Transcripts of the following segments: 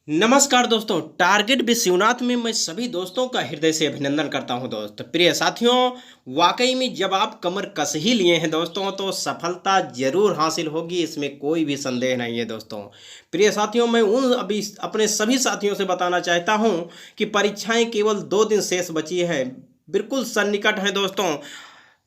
नमस्कार दोस्तों, टारगेट विश्वनाथ में मैं सभी दोस्तों का हृदय से अभिनंदन करता हूं। दोस्त प्रिय साथियों, वाकई में जब आप कमर कस ही लिए हैं दोस्तों तो सफलता जरूर हासिल होगी, इसमें कोई भी संदेह नहीं है। दोस्तों प्रिय साथियों, मैं उन अभी अपने सभी साथियों से बताना चाहता हूं कि परीक्षाएं केवल 2 दिन शेष बची है, बिल्कुल सन्निकट है दोस्तों।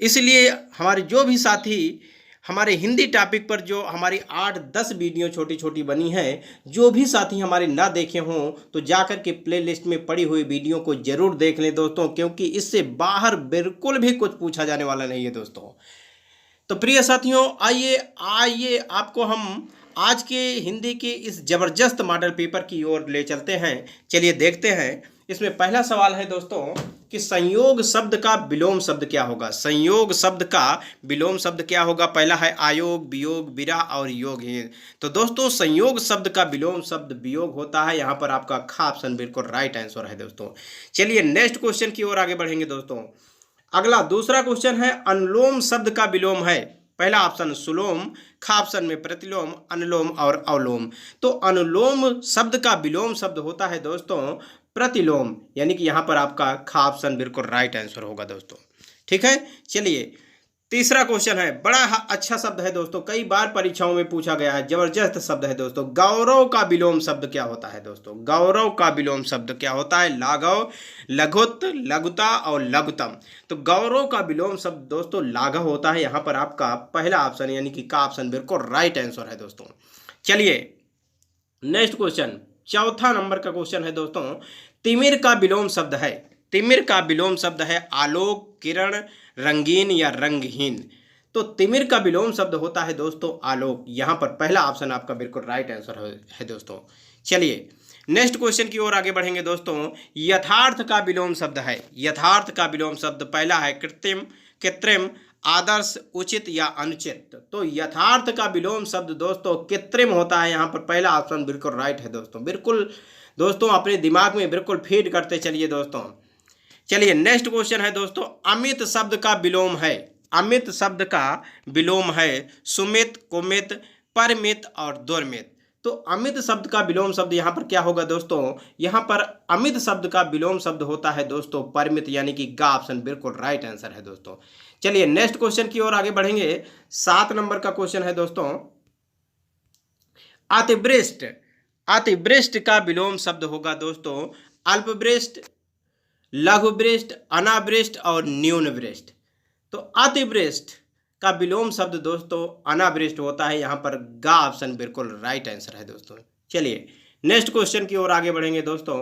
इसलिए हमारे जो भी साथी हमारे हिंदी टॉपिक पर जो हमारी 8-10 वीडियो छोटी छोटी बनी है, जो भी साथी हमारे ना देखे हों तो जाकर के प्लेलिस्ट में पड़ी हुई वीडियो को जरूर देख लें दोस्तों, क्योंकि इससे बाहर बिल्कुल भी कुछ पूछा जाने वाला नहीं है दोस्तों। तो प्रिय साथियों, आइए आइए आपको हम आज के हिंदी के इस जबरदस्त मॉडल पेपर की ओर ले चलते हैं। चलिए देखते हैं। इसमें पहला सवाल है दोस्तों कि संयोग शब्द का विलोम शब्द क्या होगा। संयोग शब्द का विलोम शब्द क्या होगा। पहला है आयोग, वियोग, विरह और योग ही। तो दोस्तों संयोग शब्द का विलोम शब्द वियोग होता है। यहाँ पर आपका ख ऑप्शन बिल्कुल राइट आंसर है दोस्तों। चलिए नेक्स्ट क्वेश्चन की ओर आगे बढ़ेंगे दोस्तों। अगला दूसरा क्वेश्चन है अनुलोम शब्द का विलोम है। पहला ऑप्शन सुलोम, ख ऑप्शन में प्रतिलोम, अनुलोम और अवलोम। तो अनुलोम शब्द का विलोम शब्द होता है दोस्तों प्रतिलोम, यानी कि यहां पर आपका ख ऑप्शन बिल्कुल राइट आंसर होगा दोस्तों। ठीक है। चलिए तीसरा क्वेश्चन है, बड़ा अच्छा शब्द है दोस्तों, कई बार परीक्षाओं में पूछा गया है, जबरदस्त शब्द है दोस्तों। गौरव का विलोम शब्द क्या होता है दोस्तों। गौरव का विलोम शब्द क्या होता है। लाघव, लघुत, लघुता और लघुतम। तो गौरव का विलोम शब्द दोस्तों लाघव होता है। यहाँ पर आपका पहला ऑप्शन यानी कि का ऑप्शन बिल्कुल राइट आंसर है दोस्तों। चलिए नेक्स्ट क्वेश्चन, चौथा नंबर का क्वेश्चन है दोस्तों। तिमिर का विलोम शब्द है। तिमिर का विलोम शब्द है आलोक, किरण, रंगीन या रंगहीन। तो तिमिर का विलोम शब्द होता है दोस्तों आलोक। यहां पर पहला ऑप्शन आपका बिल्कुल राइट आंसर है दोस्तों। चलिए नेक्स्ट क्वेश्चन की ओर आगे बढ़ेंगे दोस्तों। यथार्थ का विलोम शब्द है। यथार्थ का विलोम शब्द पहला है कृत्रिम, कृत्रिम, आदर्श, उचित या अनुचित। तो यथार्थ का विलोम शब्द दोस्तों कृत्रिम होता है। यहाँ पर पहला ऑप्शन बिल्कुल राइट है दोस्तों। बिल्कुल दोस्तों अपने दिमाग में बिल्कुल फीड करते चलिए दोस्तों। चलिए नेक्स्ट क्वेश्चन है दोस्तों, अमित शब्द का विलोम है। अमित शब्द का विलोम है सुमित, कुमित, परमित और दुर्मित। तो अमित शब्द का विलोम शब्द यहाँ पर क्या होगा दोस्तों। यहाँ पर अमित शब्द का विलोम शब्द होता है दोस्तों परमित, यानी कि गा ऑप्शन बिल्कुल राइट आंसर है दोस्तों। चलिए नेक्स्ट क्वेश्चन की ओर आगे बढ़ेंगे। 7 नंबर का क्वेश्चन है दोस्तों, अतिवृष्ट। अतिवृष्ट का विलोम शब्द होगा दोस्तों अल्पवृष्ट, लघुवृष्ट, अनावृष्ट और न्यूनवृष्ट। तो अतिवृष्ट का विलोम शब्द दोस्तों अनावृष्ट होता है। यहाँ पर गा ऑप्शन बिल्कुल राइट आंसर है दोस्तों। चलिए नेक्स्ट क्वेश्चन की ओर आगे बढ़ेंगे दोस्तों।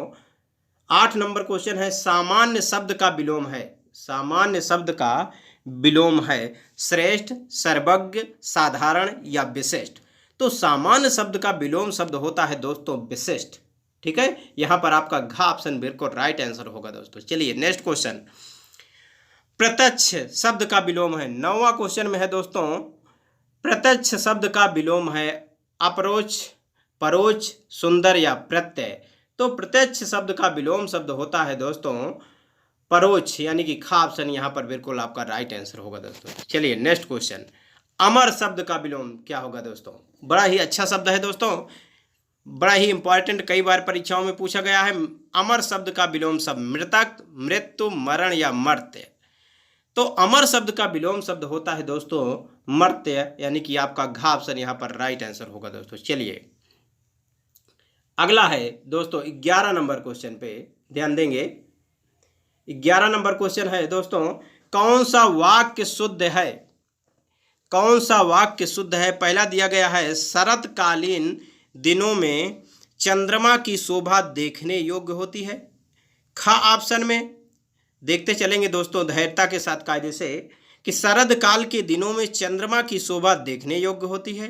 8 नंबर क्वेश्चन है, सामान्य शब्द का विलोम है। सामान्य शब्द का विलोम है श्रेष्ठ, सर्वज्ञ, साधारण या विशिष्ट। तो सामान्य शब्द का विलोम शब्द होता है दोस्तों विशिष्ट। ठीक है। यहां पर आपका घ ऑप्शन बिल्कुल राइट आंसर होगा दोस्तों। चलिए नेक्स्ट क्वेश्चन, प्रत्यक्ष शब्द का विलोम है। 9वां क्वेश्चन में है दोस्तों, प्रत्यक्ष शब्द का विलोम है अपरोक्ष, परोक्ष, सुंदर या प्रत्यय। तो प्रत्यक्ष शब्द का विलोम शब्द होता है दोस्तों परोक्ष, यानी कि खा ऑप्शन यहाँ पर बिल्कुल आपका राइट आंसर होगा दोस्तों। चलिए नेक्स्ट क्वेश्चन, अमर शब्द का विलोम क्या होगा दोस्तों। बड़ा ही अच्छा शब्द है दोस्तों, बड़ा ही इंपॉर्टेंट, कई बार परीक्षाओं में पूछा गया है। अमर शब्द का विलोम शब्द मृतक, मृत्यु, मरण या मर्त्य। तो अमर शब्द का विलोम शब्द होता है दोस्तों मर्त्य, यानी कि आपका घ ऑप्शन यहाँ पर राइट आंसर होगा दोस्तों। चलिए अगला है दोस्तों 11 नंबर क्वेश्चन पे ध्यान देंगे। 11 नंबर क्वेश्चन है दोस्तों, कौन सा वाक्य शुद्ध है। कौन सा वाक्य शुद्ध है। पहला दिया गया है शरतकालीन दिनों में चंद्रमा की शोभा देखने योग्य होती है। ख ऑप्शन में देखते चलेंगे दोस्तों धैर्यता के साथ कायदे से कि शरद काल के दिनों में चंद्रमा की शोभा देखने योग्य होती है।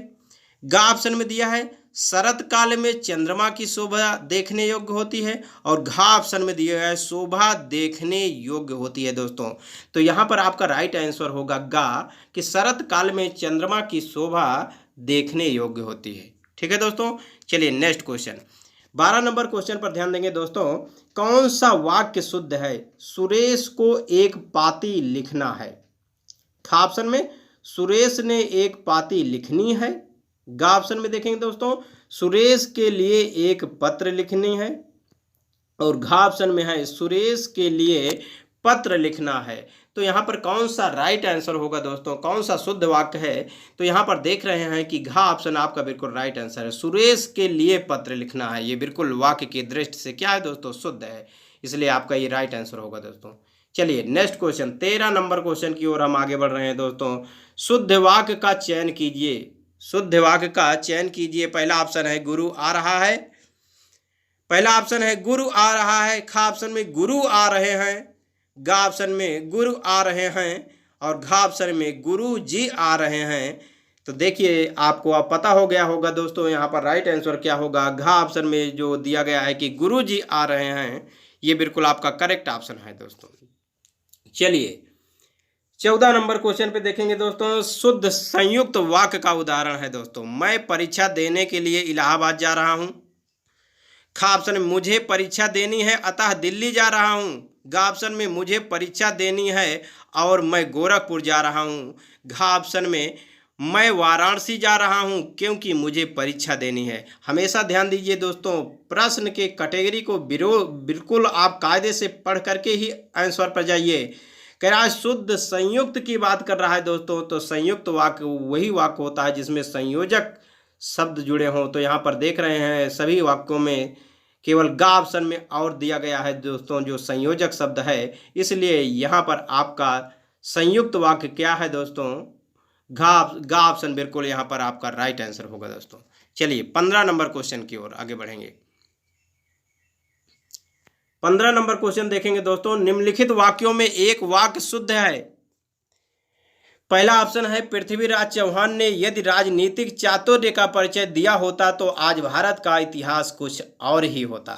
ग ऑप्शन में दिया है शरद काल में चंद्रमा की शोभा देखने योग्य होती है। और घ ऑप्शन में दिया है शोभा देखने योग्य होती है दोस्तों। तो यहाँ पर आपका राइट आंसर होगा गा, कि शरद काल में चंद्रमा की शोभा देखने योग्य होती है। ठीक है दोस्तों। चलिए नेक्स्ट क्वेश्चन, 12 नंबर क्वेश्चन पर ध्यान देंगे दोस्तों। कौन सा वाक्य शुद्ध है। सुरेश को एक पाती लिखना है। ख ऑप्शन में सुरेश ने एक पाती लिखनी है। ग ऑप्शन में देखेंगे दोस्तों सुरेश के लिए एक पत्र लिखनी है, और घ ऑप्शन में है सुरेश के लिए पत्र लिखना है। तो यहाँ पर कौन सा राइट आंसर होगा दोस्तों, कौन सा शुद्ध वाक्य है? तो यहाँ पर देख रहे हैं कि घ ऑप्शन आपका बिल्कुल राइट आंसर है। सुरेश के लिए पत्र लिखना है, ये बिल्कुल वाक्य की दृष्टि से क्या है दोस्तों, शुद्ध है, इसलिए आपका ये राइट आंसर होगा दोस्तों। चलिए नेक्स्ट क्वेश्चन, 13 नंबर क्वेश्चन की ओर हम आगे बढ़ रहे हैं दोस्तों। शुद्ध वाक्य का चयन कीजिए, शुद्ध वाक्य का चयन कीजिए। पहला ऑप्शन है गुरु आ रहा है, पहला ऑप्शन है गुरु आ रहा है, ख ऑप्शन में गुरु आ रहे हैं, ग ऑप्शन में गुरु आ रहे हैं, और घ ऑप्शन में गुरु जी आ रहे हैं। तो देखिए आपको अब पता हो गया होगा दोस्तों, यहाँ पर राइट आंसर क्या होगा। घ ऑप्शन में जो दिया गया है कि गुरु जी आ रहे हैं, ये बिल्कुल आपका करेक्ट ऑप्शन है दोस्तों। चलिए 14 नंबर क्वेश्चन पे देखेंगे दोस्तों। शुद्ध संयुक्त वाक्य का उदाहरण है दोस्तों। मैं परीक्षा देने के लिए इलाहाबाद जा रहा हूँ। ख ऑप्शन में मुझे परीक्षा देनी है अतः दिल्ली जा रहा हूँ। ग ऑप्शन में मुझे परीक्षा देनी है और मैं गोरखपुर जा रहा हूँ। घ ऑप्शन में मैं वाराणसी जा रहा हूँ क्योंकि मुझे परीक्षा देनी है। हमेशा ध्यान दीजिए दोस्तों, प्रश्न के कैटेगरी को बिल्कुल आप कायदे से पढ़ करके ही आंसर पर जाइए। कह रहा है शुद्ध संयुक्त की बात कर रहा है दोस्तों, तो संयुक्त वाक्य वही वाक्य होता है जिसमें संयोजक शब्द जुड़े हों। तो यहाँ पर देख रहे हैं सभी वाक्यों में केवल ग ऑप्शन में और दिया गया है दोस्तों जो संयोजक शब्द है, इसलिए यहाँ पर आपका संयुक्त वाक्य क्या है दोस्तों, ग ऑप्शन बिल्कुल यहाँ पर आपका राइट आंसर होगा दोस्तों। चलिए 15 नंबर क्वेश्चन की ओर आगे बढ़ेंगे। 15 नंबर क्वेश्चन देखेंगे दोस्तों। निम्नलिखित वाक्यों में एक वाक्य शुद्ध है। पहला ऑप्शन है पृथ्वीराज चौहान ने यदि राजनीतिक चातुर्य का परिचय दिया होता तो आज भारत का इतिहास कुछ और ही होता।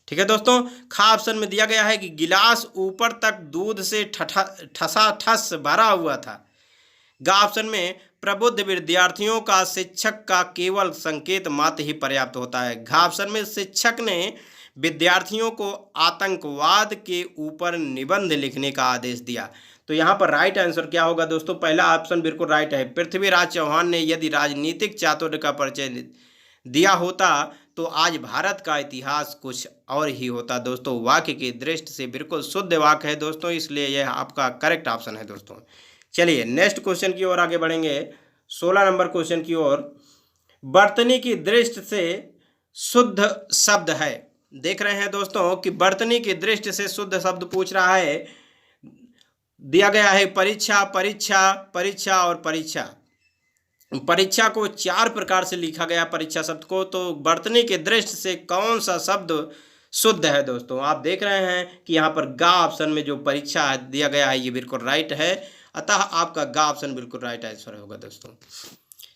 ठीक है दोस्तों। ख ऑप्शन में दिया गया है कि गिलास ऊपर तक दूध से ठसाठस भरा हुआ था। ग ऑप्शन में प्रबुद्ध विद्यार्थियों का शिक्षक का केवल संकेत मात्र ही पर्याप्त होता है। घ ऑप्शन में शिक्षक ने विद्यार्थियों को आतंकवाद के ऊपर निबंध लिखने का आदेश दिया। तो यहाँ पर राइट आंसर क्या होगा दोस्तों, पहला ऑप्शन बिल्कुल राइट है। पृथ्वीराज चौहान ने यदि राजनीतिक चातुर्य का परिचय दिया होता तो आज भारत का इतिहास कुछ और ही होता। दोस्तों वाक्य की दृष्टि से बिल्कुल शुद्ध वाक्य है दोस्तों, इसलिए यह आपका करेक्ट ऑप्शन है दोस्तों। चलिए नेक्स्ट क्वेश्चन की ओर आगे बढ़ेंगे। 16 नंबर क्वेश्चन की ओर। बर्तनी की दृष्टि से शुद्ध शब्द है। देख रहे हैं दोस्तों कि बर्तनी की दृष्टि से शुद्ध शब्द पूछ रहा है। दिया गया है परीक्षा, परीक्षा, परीक्षा और परीक्षा। परीक्षा को 4 प्रकार से लिखा गया परीक्षा शब्द को, तो बर्तनी के दृष्टि से कौन सा शब्द शुद्ध है दोस्तों। आप देख रहे हैं कि यहाँ पर गा ऑप्शन में जो परीक्षा दिया गया है ये बिल्कुल राइट है, अतः आपका गा ऑप्शन बिल्कुल राइट आंसर होगा दोस्तों।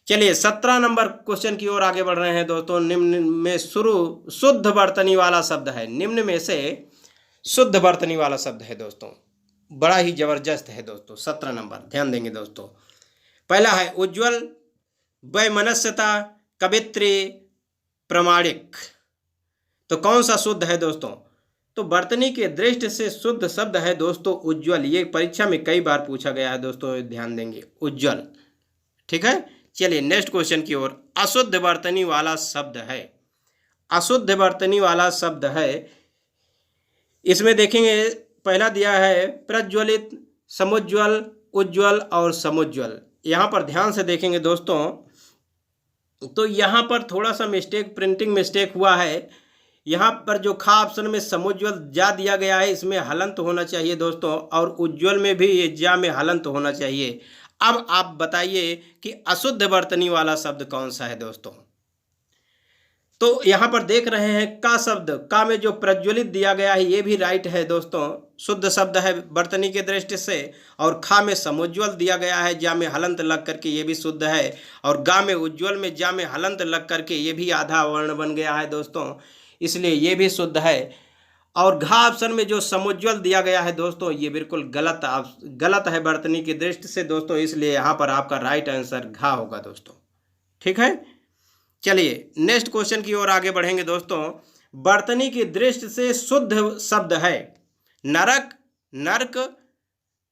चलिए 17 नंबर क्वेश्चन की ओर आगे बढ़ रहे हैं दोस्तों। निम्न में शुद्ध बर्तनी वाला शब्द है। निम्न में से शुद्ध बर्तनी वाला शब्द है दोस्तों, बड़ा ही जबरदस्त है दोस्तों। 17 नंबर ध्यान देंगे दोस्तों। पहला है उज्ज्वल, वैमनस्यता, कवित्री, प्रामाणिक। तो कौन सा शुद्ध है दोस्तों, तो बर्तनी के दृष्टि से शुद्ध शब्द है दोस्तों उज्ज्वल। ये परीक्षा में कई बार पूछा गया है दोस्तों, ध्यान देंगे उज्ज्वल। ठीक है। चलिए नेक्स्ट क्वेश्चन की ओर। अशुद्ध बर्तनी वाला शब्द है। अशुद्ध बर्तनी वाला शब्द है, इसमें देखेंगे पहला दिया है प्रज्वलित, समुज्ज्वल, उज्ज्वल और समुज्ज्वल। यहाँ पर ध्यान से देखेंगे दोस्तों तो यहाँ पर थोड़ा सा मिस्टेक, प्रिंटिंग मिस्टेक हुआ है। यहाँ पर जो खा ऑप्शन में समुज्ज्वल जा दिया गया है, इसमें हलंत होना चाहिए दोस्तों, और उज्ज्वल में भी ये जा में हलंत होना चाहिए। अब आप बताइए कि अशुद्ध बर्तनी वाला शब्द कौन सा है दोस्तों। तो यहाँ पर देख रहे हैं का शब्द, का में जो प्रज्वलित दिया गया है ये भी राइट है दोस्तों, शुद्ध शब्द है बर्तनी के दृष्टि से। और खा में समुज्ज्वल दिया गया है, जा में हलंत लग करके ये भी शुद्ध है। और गा में उज्ज्वल में जा में हलंत लग करके ये भी आधा वर्ण बन गया है दोस्तों, इसलिए ये भी शुद्ध है। और घा ऑप्शन में जो समुज्ज्वल दिया गया है दोस्तों ये बिल्कुल गलत है बर्तनी की दृष्टि से दोस्तों, इसलिए यहाँ पर आपका राइट आंसर घा होगा दोस्तों। ठीक है। चलिए नेक्स्ट क्वेश्चन की ओर आगे बढ़ेंगे दोस्तों। बर्तनी की दृष्टि से शुद्ध शब्द है नरक, नर्क,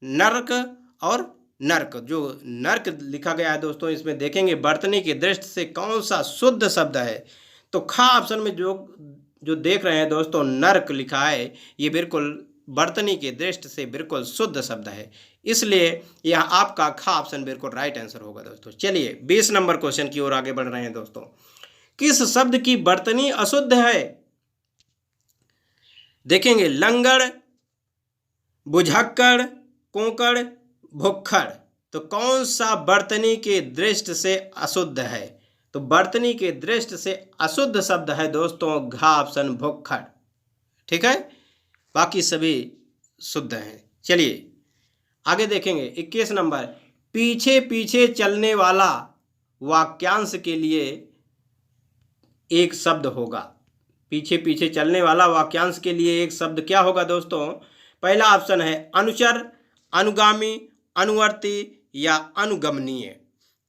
नर्क और नर्क, जो नर्क लिखा गया है दोस्तों, इसमें देखेंगे वर्तनी की दृष्टि से कौन सा शुद्ध शब्द है। तो खा ऑप्शन में जो जो देख रहे हैं दोस्तों नर्क लिखा है, ये बिल्कुल वर्तनी की दृष्टि से बिल्कुल शुद्ध शब्द है, इसलिए यह आपका खा ऑप्शन बिल्कुल राइट आंसर होगा दोस्तों। चलिए 20 नंबर क्वेश्चन की ओर आगे बढ़ रहे हैं दोस्तों। किस शब्द की वर्तनी अशुद्ध है? देखेंगे लंगड़, बुझक्कड़, कोंकड़, भुक्खड़। तो कौन सा वर्तनी के दृष्टि से अशुद्ध है? तो वर्तनी के दृष्टि से अशुद्ध शब्द है दोस्तों घा ऑप्शन भुक्खड़। ठीक है, बाकी सभी शुद्ध हैं। चलिए आगे देखेंगे 21 नंबर। पीछे पीछे चलने वाला वाक्यांश के लिए एक शब्द होगा। पीछे पीछे चलने वाला वाक्यांश के लिए एक शब्द क्या होगा दोस्तों? पहला ऑप्शन है अनुचर, अनुगामी, अनुवर्ती या अनुगमनीय।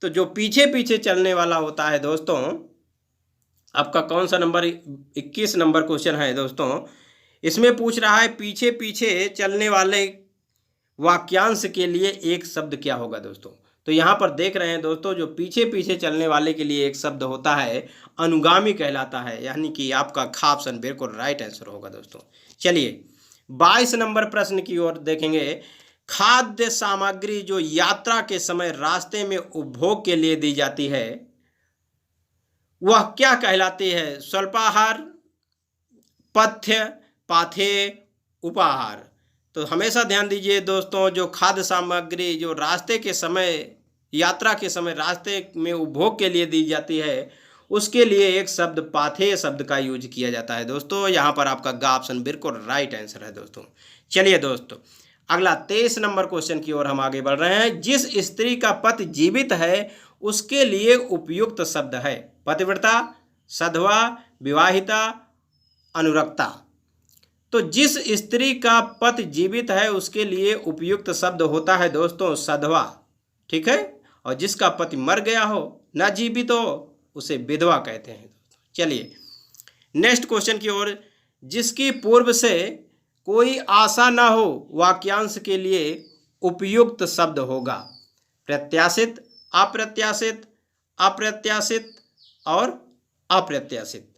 तो जो पीछे पीछे चलने वाला होता है दोस्तों, आपका कौन सा नंबर 21 नंबर क्वेश्चन है दोस्तों, इसमें पूछ रहा है पीछे पीछे चलने वाले वाक्यांश के लिए एक शब्द क्या होगा दोस्तों। तो यहाँ पर देख रहे हैं दोस्तों, जो पीछे पीछे चलने वाले के लिए एक शब्द होता है अनुगामी कहलाता है, यानी कि आपका खा ऑप्शन बिल्कुल राइट आंसर होगा दोस्तों। चलिए 22 नंबर प्रश्न की ओर देखेंगे। खाद्य सामग्री जो यात्रा के समय रास्ते में उपभोग के लिए दी जाती है वह क्या कहलाती है? स्वल्पाहार, पथ्य, पाथेय, उपाहार। तो हमेशा ध्यान दीजिए दोस्तों, जो खाद्य सामग्री जो रास्ते के समय यात्रा के समय रास्ते में उपभोग के लिए दी जाती है उसके लिए एक शब्द पाथेय शब्द का यूज किया जाता है दोस्तों। यहाँ पर आपका गा ऑप्शन बिल्कुल राइट आंसर है दोस्तों। चलिए दोस्तों अगला 23 नंबर क्वेश्चन की ओर हम आगे बढ़ रहे हैं। जिस स्त्री का पति जीवित है उसके लिए उपयुक्त शब्द है पतिव्रता, सधवा, विवाहिता, अनुरक्ता। तो जिस स्त्री का पति जीवित है उसके लिए उपयुक्त शब्द होता है दोस्तों सधवा। ठीक है, और जिसका पति मर गया हो, ना जीवित हो, उसे विधवा कहते हैं। चलिए नेक्स्ट क्वेश्चन की ओर। जिसकी पूर्व से कोई आशा ना हो वाक्यांश के लिए उपयुक्त शब्द होगा प्रत्याशित, अप्रत्याशित, अप्रत्याशित और अप्रत्याशित।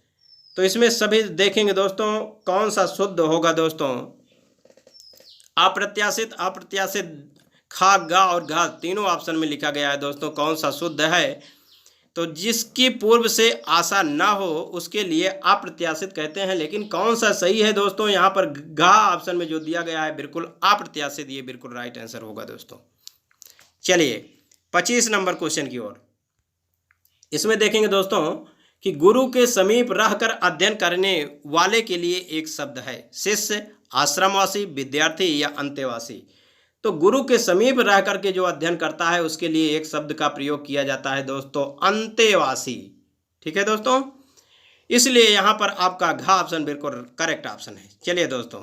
तो इसमें सभी देखेंगे दोस्तों कौन सा शुद्ध होगा दोस्तों। अप्रत्याशित, अप्रत्याशित, खा, गा और घा तीनों ऑप्शन में लिखा गया है दोस्तों कौन सा शुद्ध है। तो जिसकी पूर्व से आशा ना हो उसके लिए अप्रत्याशित कहते हैं, लेकिन कौन सा सही है दोस्तों? यहाँ पर घा ऑप्शन में जो दिया गया है बिल्कुल अप्रत्याशित, ये बिल्कुल राइट आंसर होगा दोस्तों। चलिए 25 नंबर क्वेश्चन की ओर। इसमें देखेंगे दोस्तों कि गुरु के समीप रहकर अध्ययन करने वाले के लिए एक शब्द है शिष्य, आश्रमवासी, विद्यार्थी या अंतेवासी। तो गुरु के समीप रह करके जो अध्ययन करता है उसके लिए एक शब्द का प्रयोग किया जाता है दोस्तों अंतेवासी। ठीक है दोस्तों, इसलिए यहाँ पर आपका घा ऑप्शन बिल्कुल करेक्ट ऑप्शन है। चलिए दोस्तों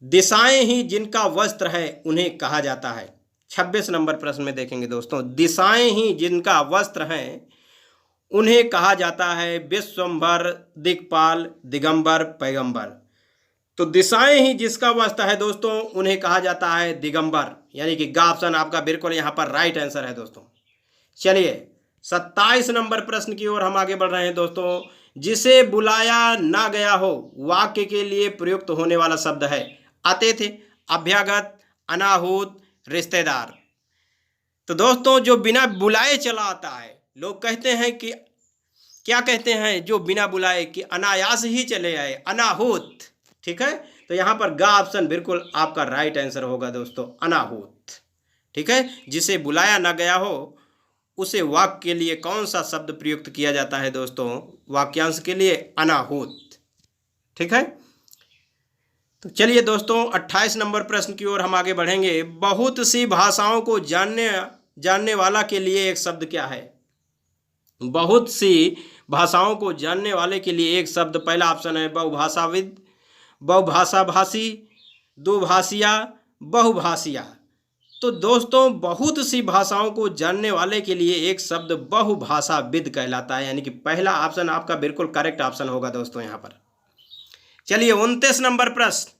दिशाएं ही जिनका वस्त्र है उन्हें कहा जाता है। 26 नंबर प्रश्न में देखेंगे दोस्तों, दिशाएं ही जिनका वस्त्र है उन्हें कहा जाता है विश्वम्भर, दिक्पाल, दिगंबर, पैगंबर। तो दिशाएं ही जिसका वस्त्र है दोस्तों उन्हें कहा जाता है दिगंबर, यानी कि गा ऑप्शन आपका बिल्कुल यहाँ पर राइट आंसर है दोस्तों। चलिए 27 नंबर प्रश्न की ओर हम आगे बढ़ रहे हैं दोस्तों। जिसे बुलाया ना गया हो वाक्य के लिए प्रयुक्त होने वाला शब्द है अतिथि, अभ्यागत, अनाहूत, रिश्तेदार। तो दोस्तों जो बिना बुलाए चला आता है, लोग कहते हैं कि क्या कहते हैं जो बिना बुलाए कि अनायास ही चले आए, अनाहूत। ठीक है, तो यहाँ पर गा ऑप्शन बिल्कुल आपका राइट आंसर होगा दोस्तों अनाहूत। ठीक है, जिसे बुलाया ना गया हो उसे वाक्य के लिए कौन सा शब्द प्रयुक्त किया जाता है दोस्तों? वाक्यांश के लिए अनाहूत। ठीक है, तो चलिए दोस्तों 28 नंबर प्रश्न की ओर हम आगे बढ़ेंगे। बहुत सी भाषाओं को जानने वाला के लिए एक शब्द क्या है? बहुत सी भाषाओं को जानने वाले के लिए एक शब्द, पहला ऑप्शन है बहुभाषाविद, बहुभाषाभाषी, दुभाषिया, बहुभाषिया। तो दोस्तों बहुत सी भाषाओं को जानने वाले के लिए एक शब्द बहुभाषाविद कहलाता है, यानी कि पहला ऑप्शन आपका बिल्कुल करेक्ट ऑप्शन होगा दोस्तों यहाँ पर। चलिए 29 नंबर प्रश्न।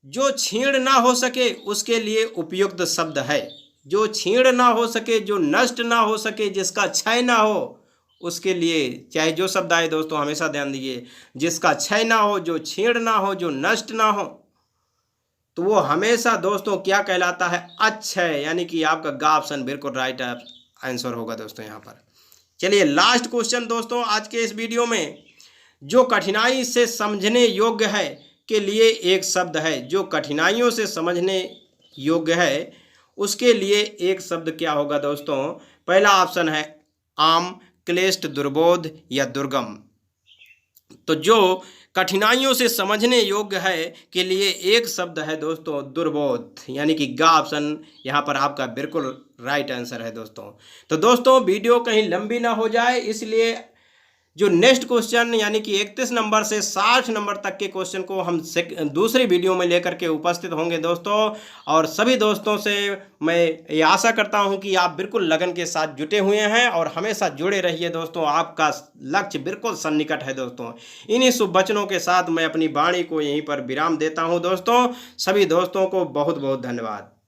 जो छीण ना हो सके उसके लिए उपयुक्त शब्द है जो छीण ना हो सके, जो नष्ट ना हो सके, जिसका क्षय ना हो, उसके लिए चाहे जो शब्द आए दोस्तों हमेशा ध्यान दीजिए, जिसका क्षय ना हो, जो छीण ना हो, जो नष्ट ना हो, तो वो हमेशा दोस्तों क्या कहलाता है, अक्षय। यानी कि आपका ग ऑप्शन बिल्कुल राइट आंसर होगा दोस्तों यहाँ पर। चलिए लास्ट क्वेश्चन दोस्तों आज के इस वीडियो में, जो कठिनाई से समझने योग्य है के लिए एक शब्द है, जो कठिनाइयों से समझने योग्य है उसके लिए एक शब्द क्या होगा दोस्तों। पहला ऑप्शन है आम, क्लिष्ट, दुर्बोध या दुर्गम। तो जो कठिनाइयों से समझने योग्य है के लिए एक शब्द है दोस्तों दुर्बोध, यानी कि ग ऑप्शन यहाँ पर आपका बिल्कुल राइट आंसर है दोस्तों। तो दोस्तों वीडियो कहीं लंबी ना हो जाए, इसलिए जो नेक्स्ट क्वेश्चन यानी कि 31 नंबर से 60 नंबर तक के क्वेश्चन को हम दूसरी वीडियो में लेकर के उपस्थित होंगे दोस्तों। और सभी दोस्तों से मैं ये आशा करता हूं कि आप बिल्कुल लगन के साथ जुटे हुए हैं और हमेशा जुड़े रहिए दोस्तों, आपका लक्ष्य बिल्कुल सन्निकट है दोस्तों। इन्हीं शुभ वचनों के साथ मैं अपनी वाणी को यहीं पर विराम देता हूं दोस्तों। सभी दोस्तों को बहुत बहुत धन्यवाद।